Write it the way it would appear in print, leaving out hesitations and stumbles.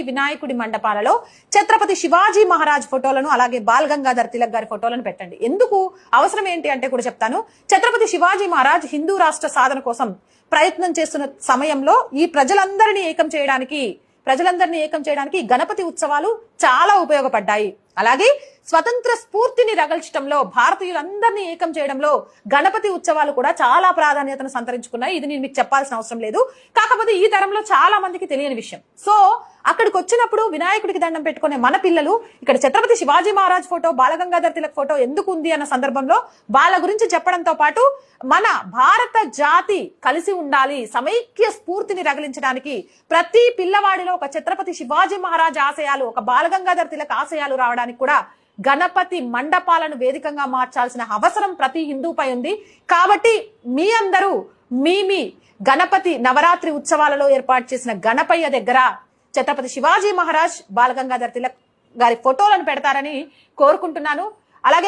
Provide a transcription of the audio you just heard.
వినాయకుడి మండపాలలో ఛత్రపతి శివాజీ మహారాజ్ ఫోటోలను అలాగే బాల్ గంగాధర్ తిలక్ గారి ఫోటోలను పెట్టండి. ఎందుకు అవసరం ఏంటి అంటే కూడా చెప్తాను. ఛత్రపతి శివాజీ మహారాజ్ హిందూ రాష్ట్ర సాధన కోసం ప్రయత్నం చేస్తున్న సమయంలో ఈ ప్రజలందరినీ ఏకం చేయడానికి గణపతి ఉత్సవాలు చాలా ఉపయోగపడ్డాయి. అలాగే స్వతంత్ర స్ఫూర్తిని రగల్చడంలో, భారతీయులందరినీ ఏకం చేయడంలో గణపతి ఉత్సవాలు కూడా చాలా ప్రాధాన్యతను సంతరించుకున్నాయి. ఇది నేను మీకు చెప్పాల్సిన అవసరం లేదు. కాకపోతే ఈ తరంలో చాలా మందికి తెలియని విషయం. సో అక్కడికి వచ్చినప్పుడు వినాయకుడికి దండం పెట్టుకునే మన పిల్లలు ఇక్కడ ఛత్రపతి శివాజీ మహారాజ్ ఫోటో, బాలగంగాధర్ తిలక్ ఫోటో ఎందుకు ఉంది అన్న సందర్భంలో వాళ్ళ గురించి చెప్పడంతో పాటు మన భారత జాతి కలిసి ఉండాలి, సమైక్య స్ఫూర్తిని రగిలించడానికి ప్రతి పిల్లవాడిలో ఒక ఛత్రపతి శివాజీ మహారాజ్ ఆశయాలు, ఒక బాలగంగాధర్ తిలక్ ఆశయాలు రావడానికి కూడా గణపతి మండపాలను వేదికగా మార్చాల్సిన అవసరం ప్రతి హిందూపై ఉంది. కాబట్టి మీ అందరూ మీ గణపతి నవరాత్రి ఉత్సవాలలో ఏర్పాటు చేసిన గణపయ్య దగ్గర ఛత్రపతి శివాజీ మహారాజ్, బాలగంగాధర్ తిలక్ గారి ఫోటోలను పెడతారని కోరుకుంటున్నాను. అలాగే